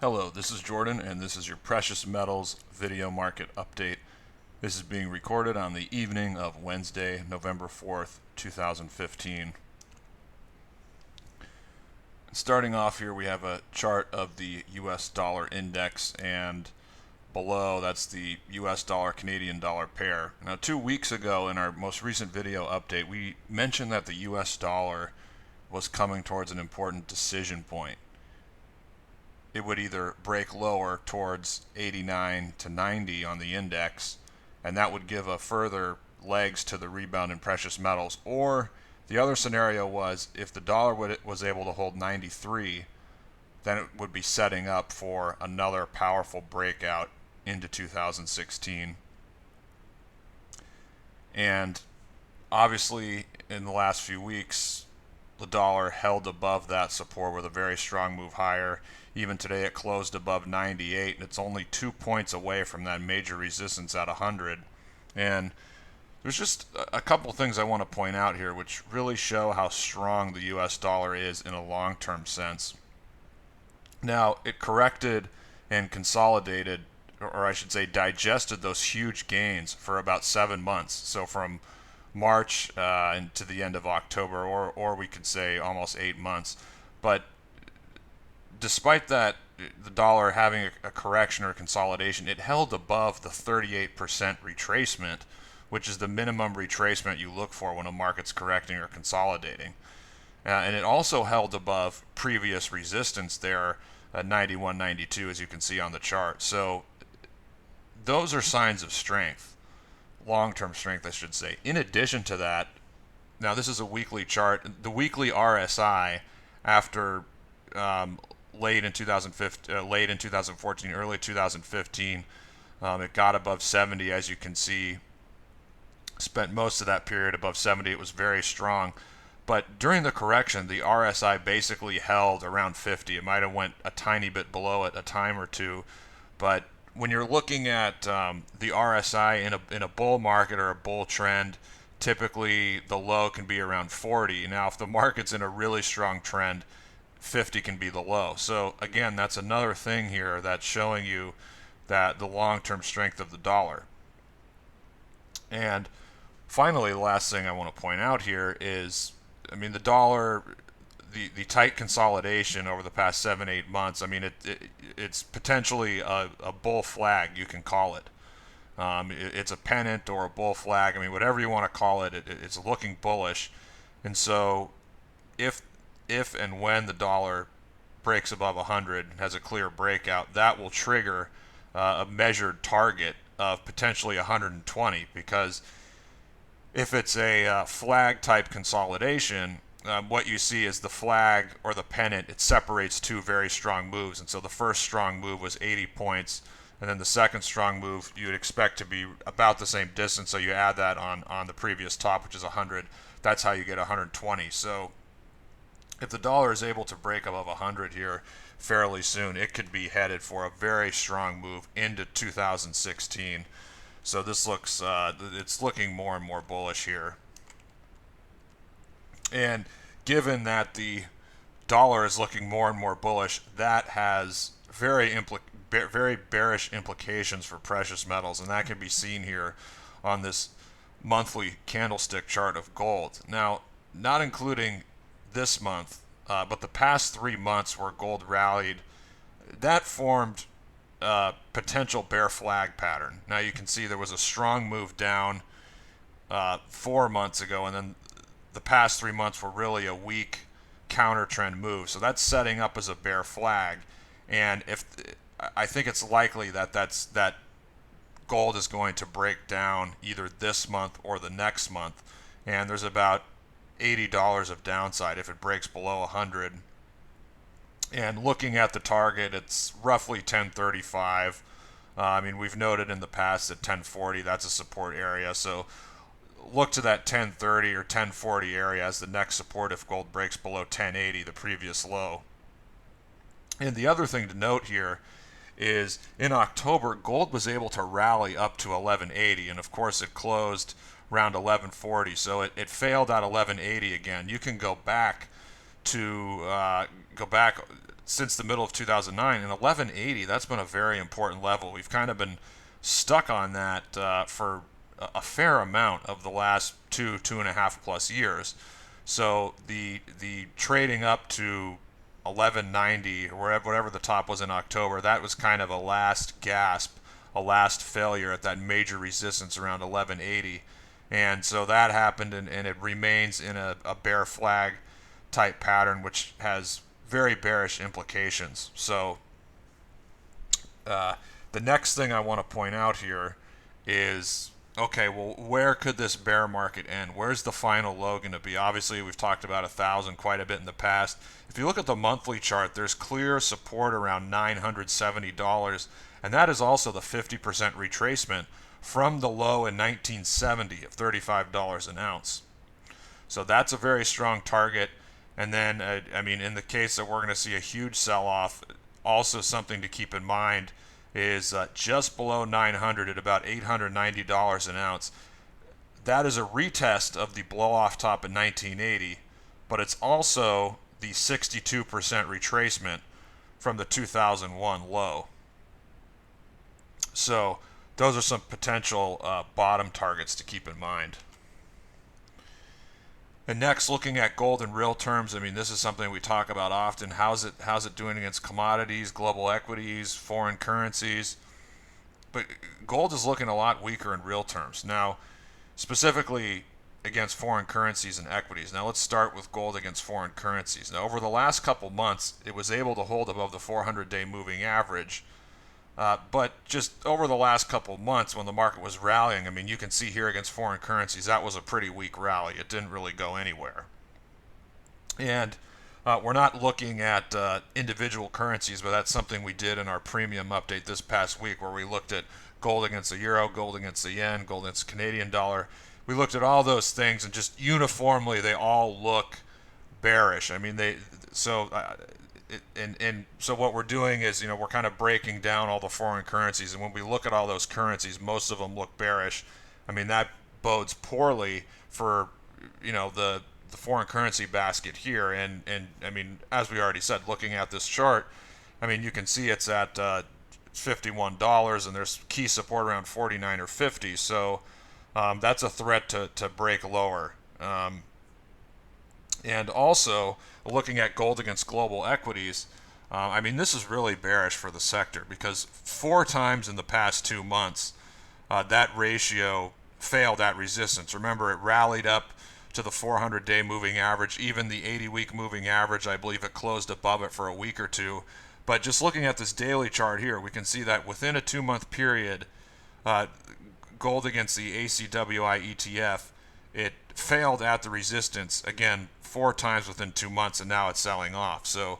Hello, this is Jordan, and this is your precious metals video market update. This is being recorded on the evening of Wednesday, November 4th, 2015. Starting off here, we have a chart of the US dollar index, and below that's the US dollar Canadian dollar pair. Now, 2 weeks ago in our most recent video update, we mentioned that the US dollar was coming towards an important decision point. It would either break lower towards 89 to 90 on the index, and that would give a further legs to the rebound in precious metals, or the other scenario was if the dollar was able to hold 93, then it would be setting up for another powerful breakout into 2016. And obviously in the last few weeks, the dollar held above that support with a very strong move higher. Even today it closed above 98, and it's only 2 points away from that major resistance at 100. And there's just a couple things I want to point out here which really show how strong the US dollar is in a long-term sense. Now, it corrected and consolidated, or I should say digested those huge gains for about 7 months. So from March and to the end of October, or we could say almost 8 months. But despite that, the dollar having a correction or consolidation, it held above the 38% retracement, which is the minimum retracement you look for when a market's correcting or consolidating. And it also held above previous resistance there at 91, 92, as you can see on the chart. So those are signs of strength, long-term strength, I should say. In addition to that, now this is a weekly chart. The weekly RSI after late in 2014, early 2015, it got above 70, as you can see. Spent most of that period above 70. It was very strong. But during the correction, the RSI basically held around 50. It might have went a tiny bit below it a time or two. But when you're looking at the RSI in a bull market or a bull trend, typically the low can be around 40. Now, if the market's in a really strong trend, 50 can be the low. So again, that's another thing here that's showing you that the long-term strength of the dollar. And finally, the last thing I want to point out here is, the dollar, the tight consolidation over the past 7-8 months, it's potentially a bull flag, you can call it. It's a pennant or a bull flag, whatever you want to call it, it's looking bullish. And so if and when the dollar breaks above 100, has a clear breakout, that will trigger a measured target of potentially 120, because if it's a flag type consolidation, what you see is the flag or the pennant, it separates two very strong moves. And so the first strong move was 80 points, and then the second strong move you would expect to be about the same distance, so you add that on the previous top, which is 100. That's how you get 120. So if the dollar is able to break above 100 here fairly soon, it could be headed for a very strong move into 2016. So this looks, it's looking more and more bullish here. And given that the dollar is looking more and more bullish, that has very bearish implications for precious metals, and that can be seen here on this monthly candlestick chart of gold. Now, not including this month, but the past 3 months where gold rallied, that formed a potential bear flag pattern. Now you can see there was a strong move down 4 months ago, and then the past 3 months were really a weak counter trend move. So that's setting up as a bear flag, and if I think it's likely that gold is going to break down either this month or the next month, and there's about $80 of downside if it breaks below 100. And looking at the target, it's roughly 1035. We've noted in the past that 1040, that's a support area. So look to that 1030 or 1040 area as the next support if gold breaks below 1080, the previous low. And the other thing to note here is in October, gold was able to rally up to 1180, and of course it closed around 1140, so it failed at 1180 again. You can go back to go back since the middle of 2009, and 1180, that's been a very important level. We've kind of been stuck on that for a fair amount of the last 2.5+ years. So the trading up to 1190 or whatever the top was in October, that was kind of a last gasp, a last failure at that major resistance around 1180. And so that happened, and it remains in a bear flag type pattern, which has very bearish implications. So the next thing I want to point out here is, okay, well, where could this bear market end? Where's the final low going to be? Obviously, we've talked about 1,000 quite a bit in the past. If you look at the monthly chart, there's clear support around $970, and that is also the 50% retracement from the low in 1970 of $35 an ounce. So that's a very strong target. And then, I mean, in the case that we're going to see a huge sell-off, also something to keep in mind is just below 900 at about $890 an ounce. That is a retest of the blow-off top in 1980, but it's also the 62% retracement from the 2001 low. So those are some potential bottom targets to keep in mind. And next, looking at gold in real terms, I mean, this is something we talk about often. How's it doing against commodities, global equities, foreign currencies? But gold is looking a lot weaker in real terms. Now, specifically against foreign currencies and equities. Now, let's start with gold against foreign currencies. Now, over the last couple months, it was able to hold above the 400-day moving average. But just over the last couple of months when the market was rallying, I mean, you can see here against foreign currencies, that was a pretty weak rally. It didn't really go anywhere. And we're not looking at individual currencies, but that's something we did in our premium update this past week where we looked at gold against the euro, gold against the yen, gold against the Canadian dollar. We looked at all those things, and just uniformly they all look bearish. I mean, so what we're doing is, we're kind of breaking down all the foreign currencies, and when we look at all those currencies, most of them look bearish. I mean, that bodes poorly for, the foreign currency basket here. And I mean, as we already said, looking at this chart, I mean, you can see it's at $51, and there's key support around 49 or 50. So that's a threat to break lower. And also, looking at gold against global equities, I mean, this is really bearish for the sector because 4 times in the past 2 months, that ratio failed at resistance. Remember, it rallied up to the 400-day moving average, even the 80-week moving average. I believe it closed above it for a week or two. But just looking at this daily chart here, we can see that within a 2-month period, gold against the ACWI ETF, it failed at the resistance, again, 4 times within 2 months, and now it's selling off. So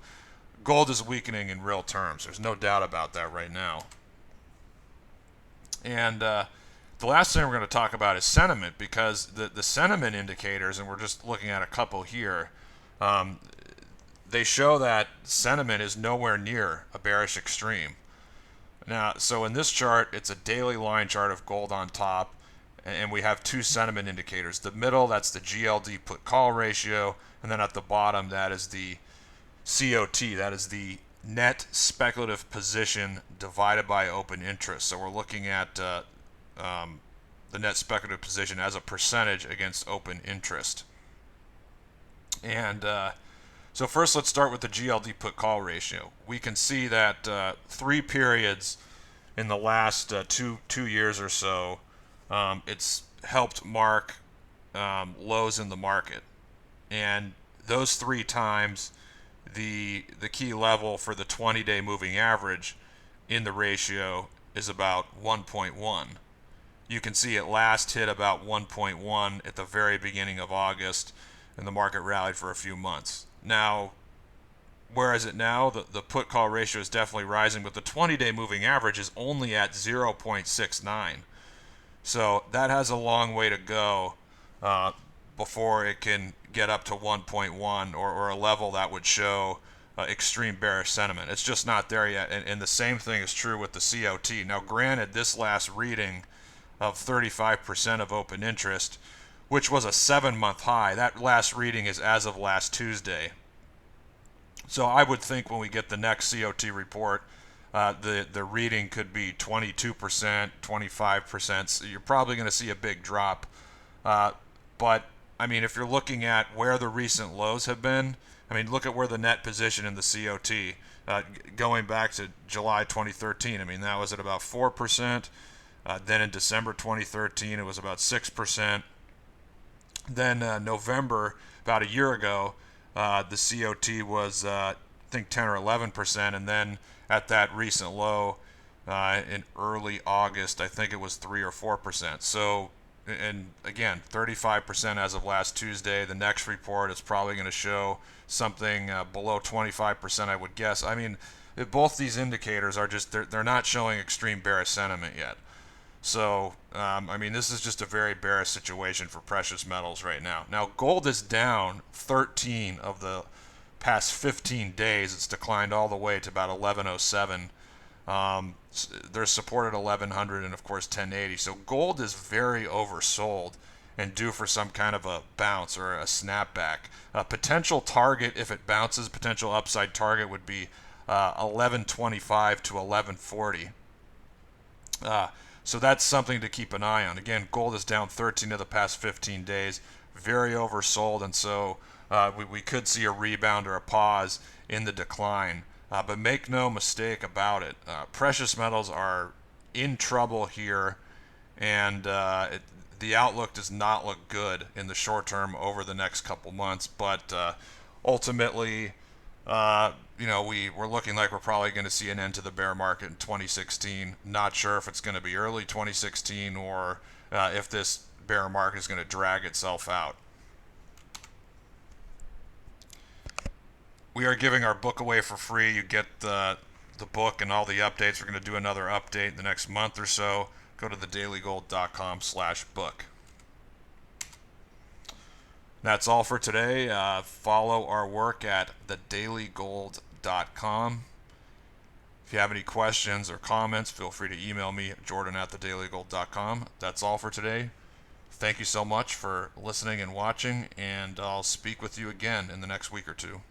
gold is weakening in real terms. There's no doubt about that right now. And the last thing we're going to talk about is sentiment, because the sentiment indicators, and we're just looking at a couple here, they show that sentiment is nowhere near a bearish extreme. Now, so in this chart, it's a daily line chart of gold on top, and we have 2 sentiment indicators. The middle, that's the GLD put-call ratio, and then at the bottom, that is the COT, that is the net speculative position divided by open interest. So we're looking at the net speculative position as a percentage against open interest. And so first, let's start with the GLD put-call ratio. We can see that 3 periods in the last two years or so, it's helped mark lows in the market. And those 3 times, the key level for the 20-day moving average in the ratio is about 1.1. You can see it last hit about 1.1 at the very beginning of August, and the market rallied for a few months. Now, where is it now? The put-call ratio is definitely rising, but the 20-day moving average is only at 0.69. So that has a long way to go before it can get up to 1.1 or a level that would show extreme bearish sentiment. It's just not there yet. And the same thing is true with the COT. Now, granted, this last reading of 35% of open interest, which was a 7-month high, that last reading is as of last Tuesday. So I would think when we get the next COT report, the reading could be 22%, 25%. So you're probably going to see a big drop. Uh, but I mean, if you're looking at where the recent lows have been, I mean, look at where the net position in the COT going back to July 2013. I mean, that was at about 4%. Then in December 2013, it was about 6%. Then November, about a year ago, the COT was I think 10 or 11%, and then at that recent low in early August, I think it was 3 or 4%. So, and again, 35% as of last Tuesday. The next report is probably going to show something below 25%, I would guess. I mean, both these indicators are just they're not showing extreme bearish sentiment yet. So, I mean, this is just a very bearish situation for precious metals right now. Now, gold is down 13 of the past 15 days. It's declined all the way to about 1107. They're supported 1100 and, of course, 1080. So, gold is very oversold and due for some kind of a bounce or a snapback. A potential target, if it bounces, potential upside target would be 1125 to 1140. So that's something to keep an eye on. Again, gold is down 13 of the past 15 days, very oversold, and so we could see a rebound or a pause in the decline. But make no mistake about it, precious metals are in trouble here, and the outlook does not look good in the short term over the next couple months. But ultimately, we're looking like we're probably going to see an end to the bear market in 2016. Not sure if it's going to be early 2016 or if this bear market is going to drag itself out. We are giving our book away for free. You get the book and all the updates. We're going to do another update in the next month or so. Go to thedailygold.com/book. That's all for today. Follow our work at thedailygold.com. If you have any questions or comments, feel free to email me at jordan@thedailygold.com. That's all for today. Thank you so much for listening and watching, and I'll speak with you again in the next week or two.